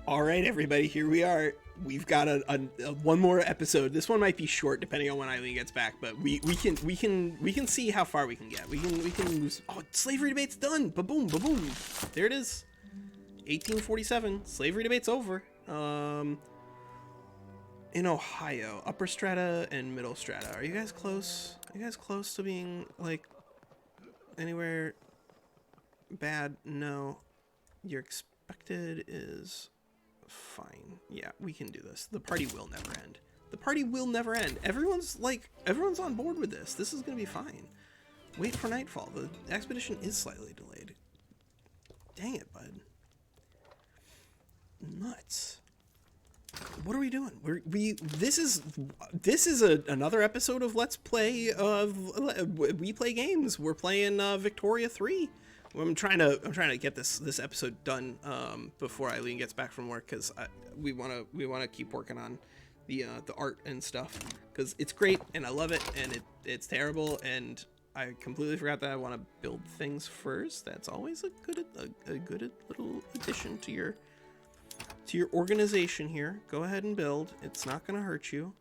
All right, everybody, here we are. We've got a one more episode. This one might be short, depending on when Eileen gets back. But we can see how far we can get. We can lose. Oh, slavery debate's done. Ba boom, ba boom. There it is. 1847. Slavery debate's over. In Ohio, upper strata and middle strata. Are you guys close? Are you guys close to being like anywhere bad? No. Your expected is fine. Yeah, we can do this. The party will never end. The party will never end. Everyone's on board with this. This is gonna be fine. Wait for nightfall. The expedition is slightly delayed. Dang it, bud. Nuts. What are we doing? This is another episode of Let's Play We Play Games. We're playing Victoria 3. I'm trying to get this episode done before Eileen gets back from work, because we want to keep working on the art and stuff, because it's great and I love it, and it's terrible, and I completely forgot that I want to build things first. That's always a good little addition to your organization here. Go ahead and build. It's not gonna hurt you.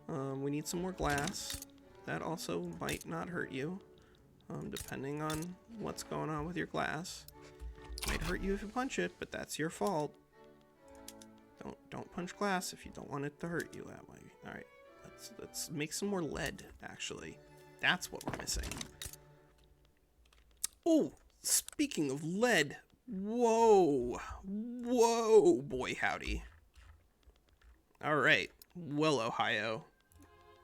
We need some more glass. That also might not hurt you. Depending on what's going on with your glass. Might hurt you if you punch it, but that's your fault. Don't punch glass if you don't want it to hurt you that way. All right, let's make some more lead. Actually, that's what we're missing. Oh, speaking of lead, whoa, boy howdy. All right, well, Ohio.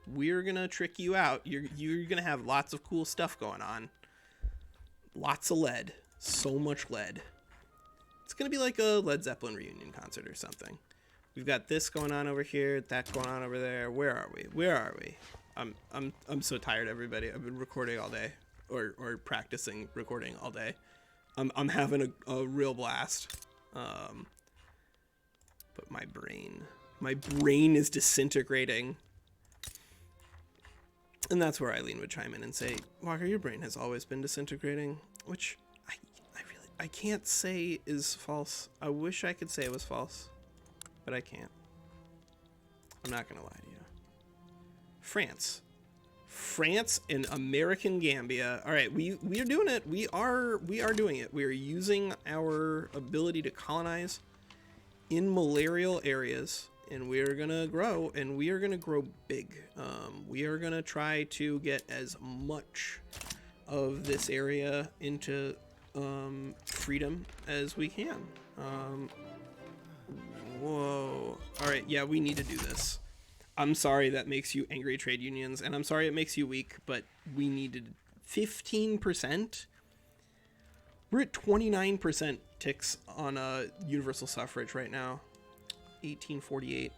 We're gonna trick you out. You're gonna have lots of cool stuff going on. Lots of lead. So much lead. It's gonna be like a Led Zeppelin reunion concert or something. We've got this going on over here, that going on over there. Where are we? I'm so tired, everybody. I've been recording all day, or practicing recording all day. I'm having a real blast. But my brain is disintegrating. And that's where Eileen would chime in and say, Walker, your brain has always been disintegrating, which I can't say is false. I wish I could say it was false, but I can't. I'm not gonna lie to you. France and American Gambia. All right, we are doing it. We are doing it. We are using our ability to colonize in malarial areas. And we are gonna grow, and we are gonna grow big. We are gonna try to get as much of this area into freedom as we can. Whoa. All right, yeah, we need to do this. I'm sorry that makes you angry, trade unions, and I'm sorry it makes you weak, but we needed 15%. We're at 29% ticks on universal suffrage right now. 1848.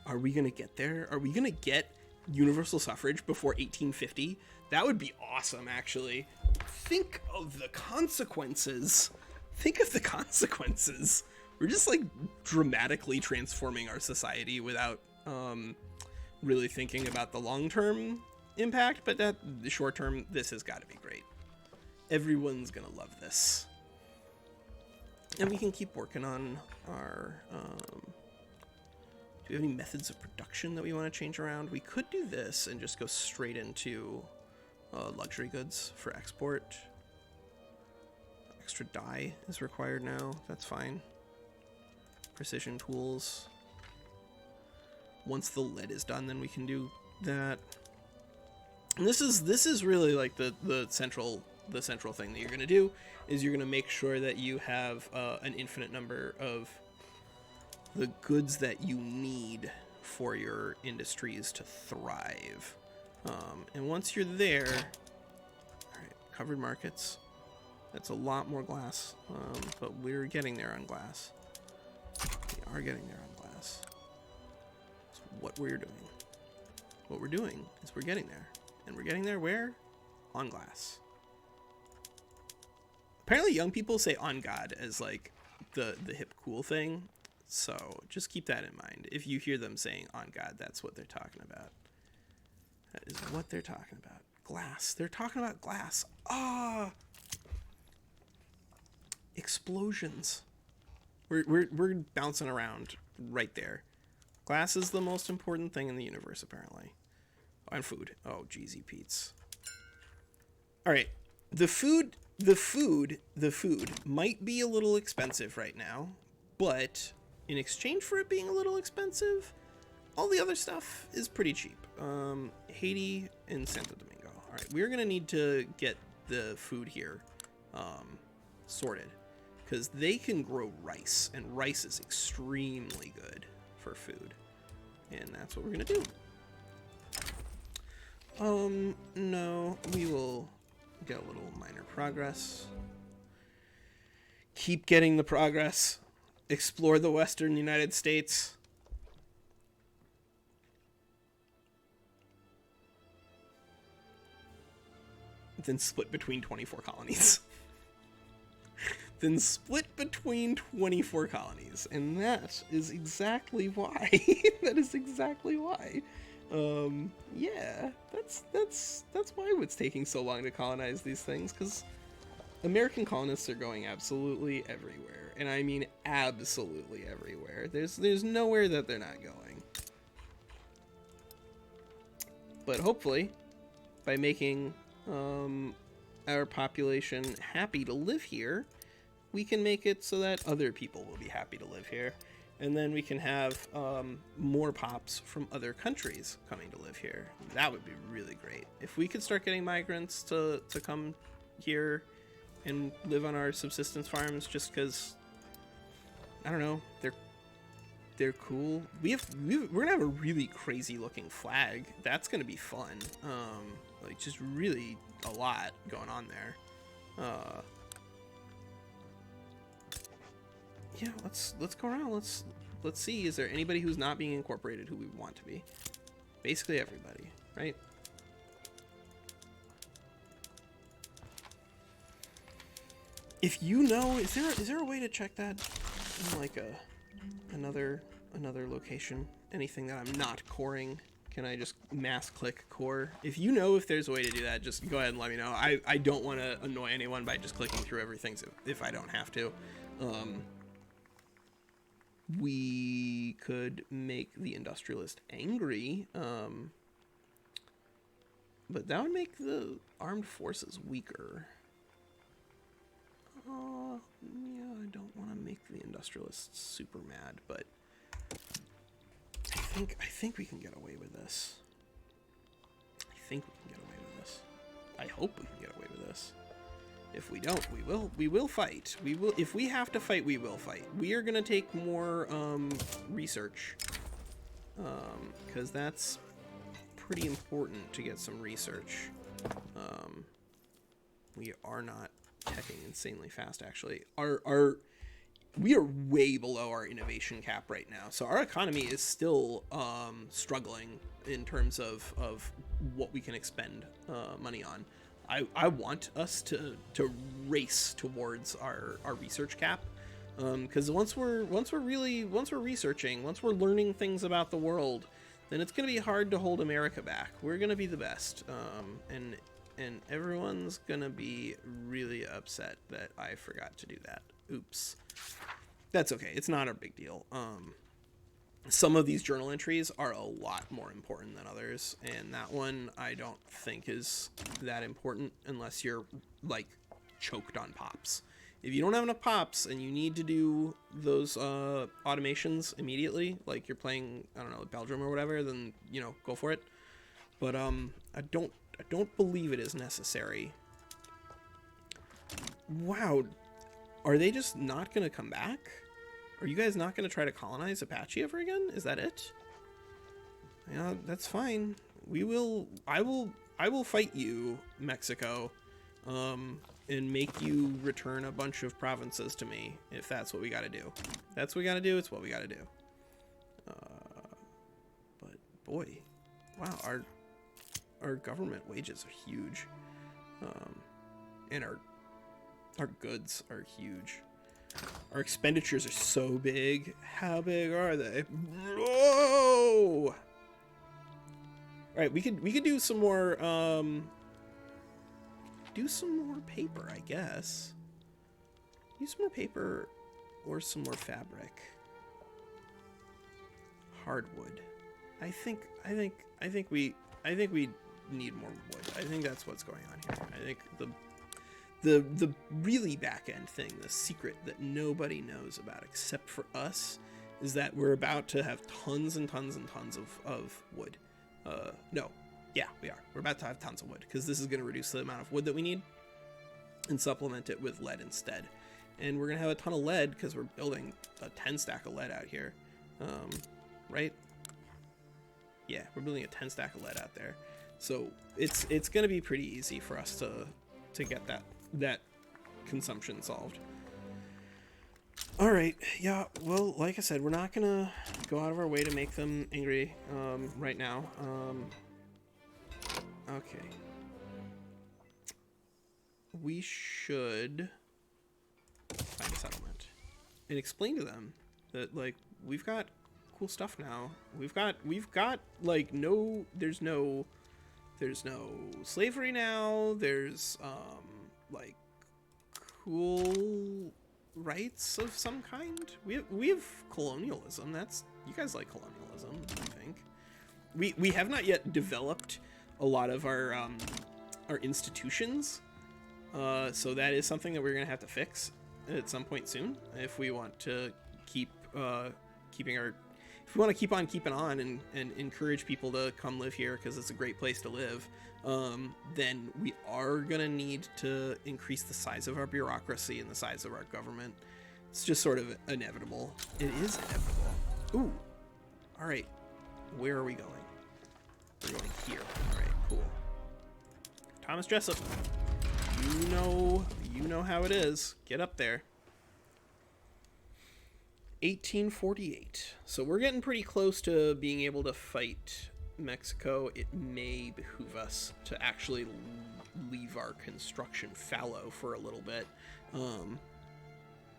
Are we gonna get there? Are we gonna get universal suffrage before 1850? That would be awesome, actually. Think of the consequences. We're just like dramatically transforming our society without really thinking about the long-term impact, but that the short-term, this has got to be great. Everyone's gonna love this, and we can keep working on our do we have any methods of production that we want to change around? We could do this and just go straight into luxury goods for export. Extra dye is required now. That's fine. Precision tools. Once the lead is done, then we can do that. And this is really like the central thing that you're gonna do is you're gonna make sure that you have an infinite number of the goods that you need for your industries to thrive. And once you're there, all right, covered markets. That's a lot more glass, but we're getting there on glass. We are getting there on glass. That's what we're doing. What we're doing is we're getting there. And we're getting there where? On glass. Apparently young people say on God as like the hip cool thing. So just keep that in mind. If you hear them saying on God, that's what they're talking about. That is what they're talking about. Glass. They're talking about glass. Ah! Explosions. We're bouncing around right there. Glass is the most important thing in the universe, apparently. Oh, and food. Oh, Jeezy Pete's. All right. The food might be a little expensive right now, but in exchange for it being a little expensive, all the other stuff is pretty cheap. Haiti and Santo Domingo. All right, we're gonna need to get the food here sorted, because they can grow rice, and rice is extremely good for food, and that's what we're gonna do. No, we will get a little minor progress. Keep getting the progress. Explore the Western United States. Then split between 24 colonies. Then split between 24 colonies. And that is exactly why. That is exactly why. Yeah, that's why it's taking so long to colonize these things, because American colonists are going absolutely everywhere, and I mean absolutely everywhere. There's nowhere that they're not going. But hopefully, by making our population happy to live here, we can make it so that other people will be happy to live here. And then we can have more pops from other countries coming to live here. That would be really great. If we could start getting migrants to come here and live on our subsistence farms, just because, I don't know, they're cool. We're gonna have a really crazy looking flag. That's gonna be fun. Like, just really a lot going on there. Yeah, let's go around. Let's see. Is there anybody who's not being incorporated who we want to be? Basically everybody, right? If you know, is there a way to check that in like another location? Anything that I'm not coring? Can I just mass click core? If you know if there's a way to do that, just go ahead and let me know. I don't want to annoy anyone by just clicking through everything if I don't have to. We could make the industrialist angry, but that would make the armed forces weaker. Yeah, I don't want to make the industrialists super mad, but I think we can get away with this. I hope we can get away with this. If we don't, we will fight. If we have to fight, we will fight. We are gonna take more research, because that's pretty important to get some research. We are not teching insanely fast, actually. We are way below our innovation cap right now, so our economy is still struggling in terms of what we can expend money on. I want us to race towards our research cap, because once we're researching, once we're learning things about the world, then it's gonna be hard to hold America back. We're gonna be the best, and everyone's gonna be really upset that I forgot to do that. Oops. That's okay. It's not a big deal. Some of these journal entries are a lot more important than others, and that one I don't think is that important unless you're like choked on pops. If you don't have enough pops and you need to do those automations immediately, like you're playing, I don't know, Belgium or whatever, then, you know, go for it. But I don't believe it is necessary. Wow, are they just not gonna come back? Are you guys not going to try to colonize Apache ever again? Is that it? Yeah, that's fine. I will fight you, Mexico, and make you return a bunch of provinces to me, if that's what we got to do. That's what we got to do. It's what we got to do. But boy, wow, our government wages are huge, and our goods are huge. Our expenditures are so big. How big are they? Whoa! Alright, we could do some more paper, I guess. Use some more paper or some more fabric. Hardwood. I think we need more wood. I think that's what's going on here. I think the really back end thing, the secret that nobody knows about except for us, is that we're about to have tons and tons and tons of wood. No, yeah, we are. We're about to have tons of wood because this is going to reduce the amount of wood that we need and supplement it with lead instead. And we're going to have a ton of lead because we're building a 10 stack of lead out here. Right? Yeah, we're building a 10 stack of lead out there. So it's going to be pretty easy for us to get that consumption solved. All right. Yeah, well, like I said, we're not going to go out of our way to make them angry right now. Okay. We should find a settlement and explain to them that, like, we've got cool stuff now. We've got like there's no slavery now. There's like cool rights of some kind. We have colonialism. That's, you guys like colonialism, I think. We have not yet developed a lot of our institutions. So that is something that we're gonna have to fix at some point soon if we want to keep if we want to keep on keeping on and encourage people to come live here because it's a great place to live. Then we are gonna need to increase the size of our bureaucracy and the size of our government. It's just sort of inevitable. It is inevitable. Ooh, all right, where are we going? We're going here. All right, cool. Thomas Jessup, you know how it is. Get up there. 1848. So we're getting pretty close to being able to fight Mexico. It may behoove us to actually leave our construction fallow for a little bit,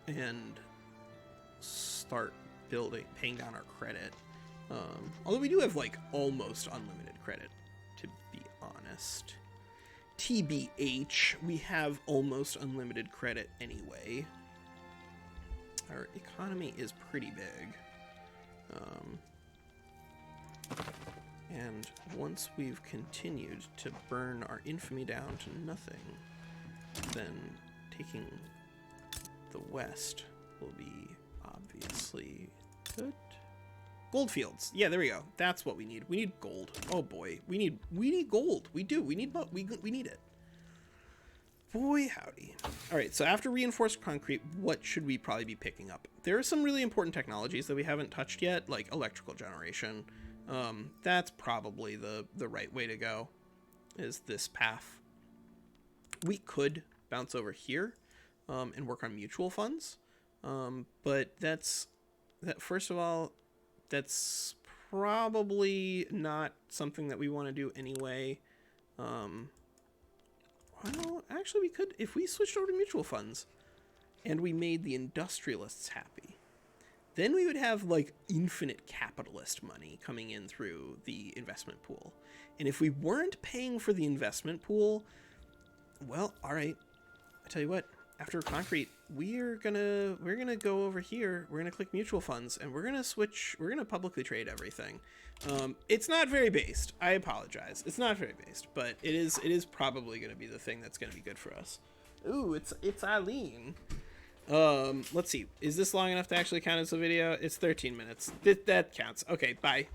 and start paying down our credit. Although we do have like almost unlimited credit, to be honest. TBH, we have almost unlimited credit anyway. Our economy is pretty big. And once we've continued to burn our infamy down to nothing, then taking the West will be obviously good. Goldfields. Yeah, there we go. That's what we need. We need gold. Oh boy. We need gold. We do. We need it. Boy, howdy. All right, so after reinforced concrete, what should we probably be picking up? There are some really important technologies that we haven't touched yet, like electrical generation. That's probably the right way to go, is this path. We could bounce over here and work on mutual funds, but first of all, that's probably not something that we want to do anyway. Well, actually, we could, if we switched over to mutual funds and we made the industrialists happy, then we would have like infinite capitalist money coming in through the investment pool. And if we weren't paying for the investment pool, well, all right, I tell you what, after concrete, we're gonna go over here, we're gonna click mutual funds, and we're gonna publicly trade everything. It's not very based. I apologize. It's not very based, but it is probably gonna be the thing that's gonna be good for us. Ooh, it's Eileen. Let's see. Is this long enough to actually count as a video? It's 13 minutes. That counts. Okay, bye.